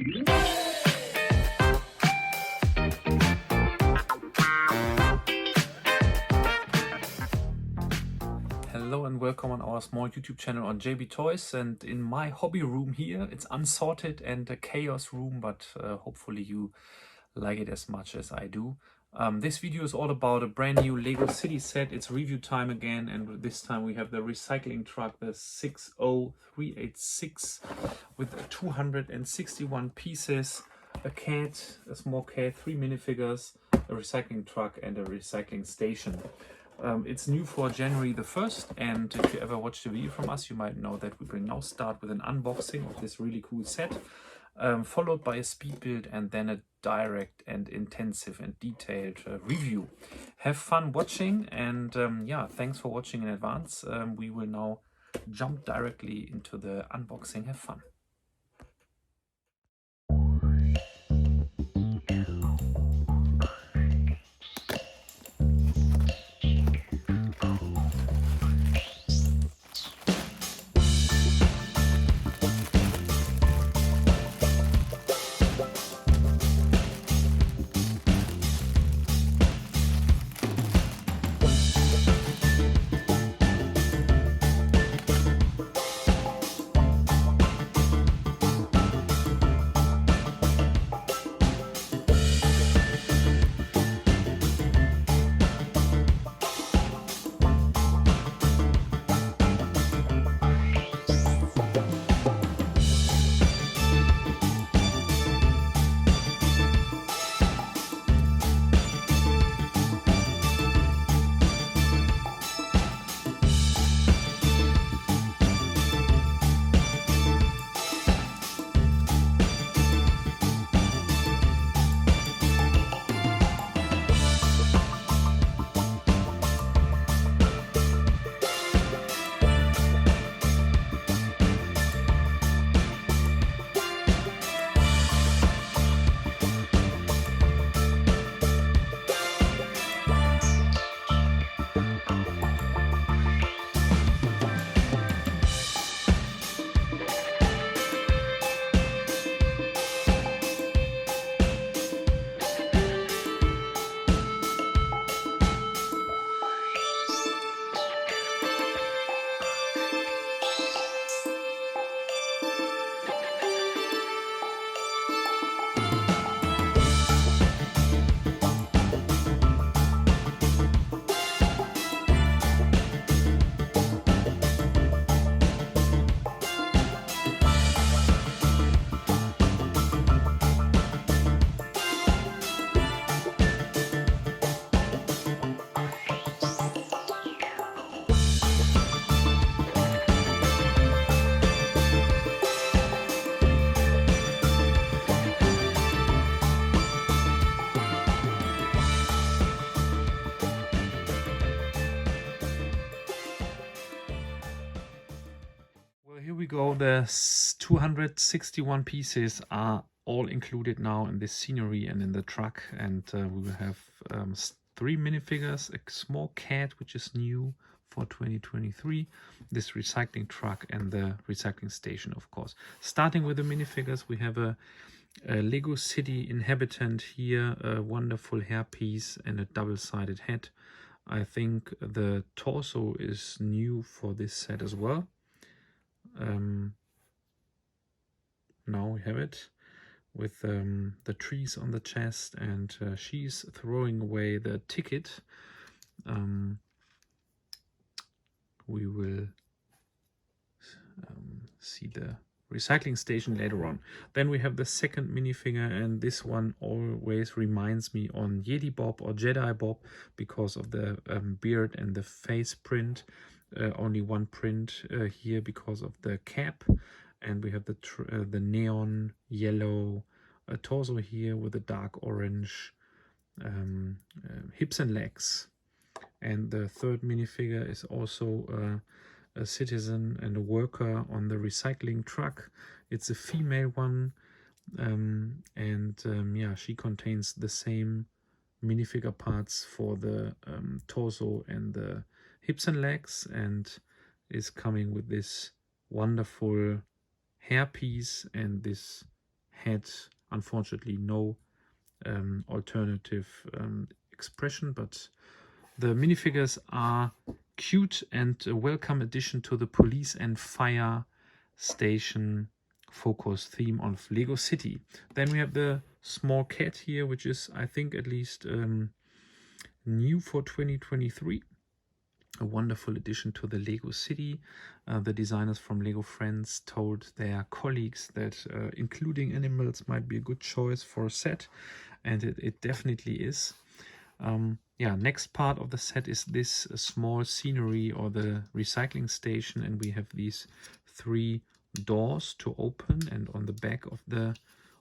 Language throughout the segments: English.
Hello and welcome on our small YouTube channel on JB Toys, and in my hobby room here. It's unsorted and a chaos room, but hopefully you like it as much as I do. This video is all about a brand new Lego City set. It's review time again, and this time we have the recycling truck, the 60386, with 261 pieces, a cat, a small cat, 3 minifigures, a recycling truck and a recycling station. It's new for January the 1st, and if you ever watched a video from us, you might know that we will now start with an unboxing of this really cool set, followed by a speed build and then a direct and intensive and detailed review. Have fun watching, and yeah, thanks for watching in advance. We will now jump directly into the unboxing. Have fun. Here we go. The 261 pieces are all included now in this scenery and in the truck, and we will have 3 minifigures, a small cat which is new for 2023, this recycling truck and the recycling station, of course. Starting with the minifigures, we have a Lego City inhabitant here, a wonderful hairpiece and a double-sided head. I think the torso is new for this set as well. Now we have it with the trees on the chest, and she's throwing away the ticket. We will see the recycling station later on. Then we have the second minifigure, and this one always reminds me on Jedi Bob or Jedi Bob because of the beard and the face print. Only one print here because of the cap, and we have the neon yellow torso here with a dark orange hips and legs. And the third minifigure is also a citizen and a worker on the recycling truck. It's a female one, yeah, she contains the same minifigure parts for the torso and the hips and legs, and is coming with this wonderful hairpiece and this had unfortunately no alternative expression, but the minifigures are cute and a welcome addition to the police and fire station focus theme of Lego City. Then we have the small cat here, which is, I think, at least new for 2023. A wonderful addition to the Lego City. The designers from Lego Friends told their colleagues that including animals might be a good choice for a set, and it definitely is. Yeah, next part of the set is this small scenery or the recycling station, and we have these 3 doors to open, and on the back of the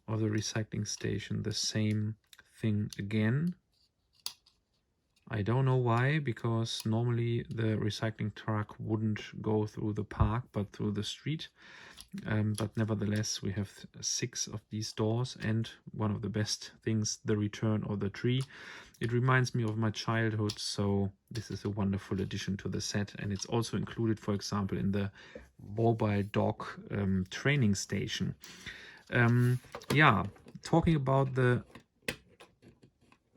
recycling station the same thing again. I don't know why, because normally the recycling truck wouldn't go through the park but through the street. But nevertheless, we have 6 of these doors, and one of the best things, the return of the tree. It reminds me of my childhood, so this is a wonderful addition to the set, and it's also included, for example, in the mobile dog training station. Yeah, talking about the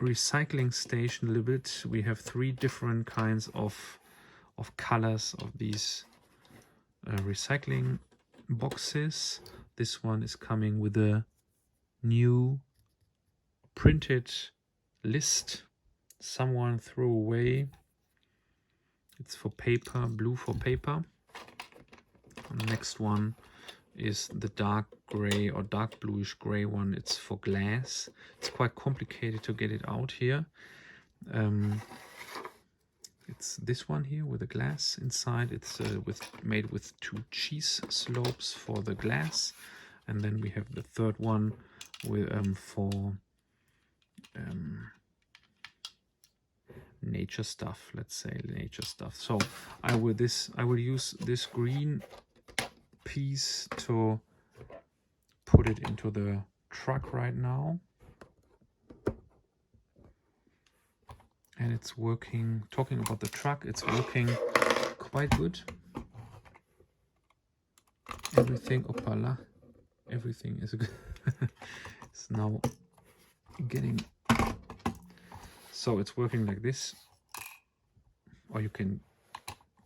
recycling station a little bit, we have 3 different kinds of colors of these recycling boxes. This one is coming with a new printed list someone threw away. It's for paper, blue for paper. And the next one is the dark gray or dark bluish gray one. It's for glass. It's quite complicated to get it out here. It's this one here with the glass inside. It's made with 2 cheese slopes for the glass, and then we have the third one with for nature stuff. Let's say nature stuff. So I will use this green piece to put it into the truck right now, and it's working. Talking about the truck, it's working quite good. Everything, opala, everything is good. It's now getting, so it's working like this, or you can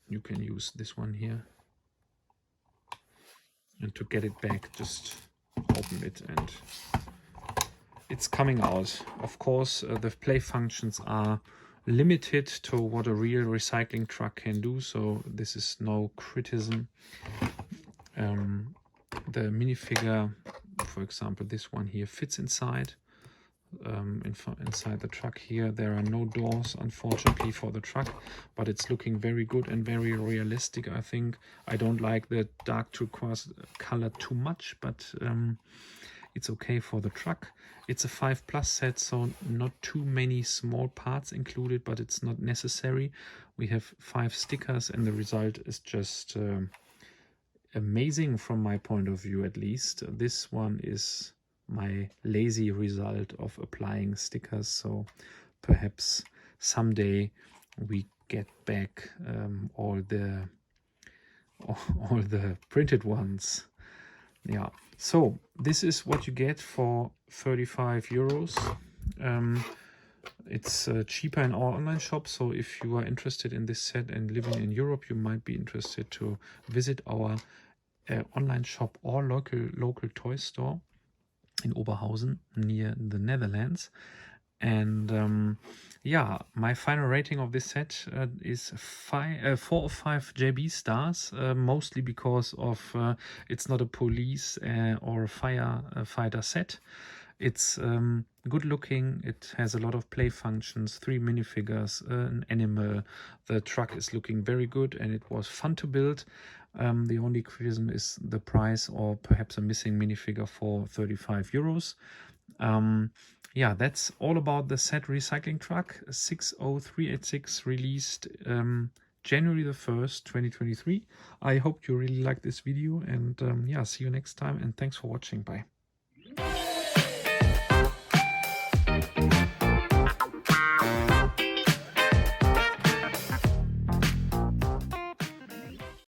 use this one here. And to get it back, just open it and it's coming out. Of course, the play functions are limited to what a real recycling truck can do, so this is no criticism. The minifigure, for example, this one here fits inside. Inside the truck here there are no doors, unfortunately, for the truck, but it's looking very good and very realistic. I think I don't like the dark turquoise color too much, but it's okay for the truck. It's a 5+ set, so not too many small parts included, but it's not necessary. We have 5 stickers, and the result is just amazing from my point of view, at least. This one is my lazy result of applying stickers, so perhaps someday we get back all the printed ones. Yeah, so this is what you get for 35 euros. It's cheaper in our online shop, so if you are interested in this set and living in Europe, you might be interested to visit our online shop or local toy store in Oberhausen near the Netherlands. And yeah, my final rating of this set is 4 of 5 JB stars, mostly because of it's not a police or a firefighter set. It's good looking, it has a lot of play functions, 3 minifigures, an animal. The truck is looking very good and it was fun to build. The only criticism is the price, or perhaps a missing minifigure for 35 euros. Yeah, that's all about the set recycling truck 60386, released January the 1st, 2023. I hope you really liked this video, and yeah, see you next time, and thanks for watching. Bye.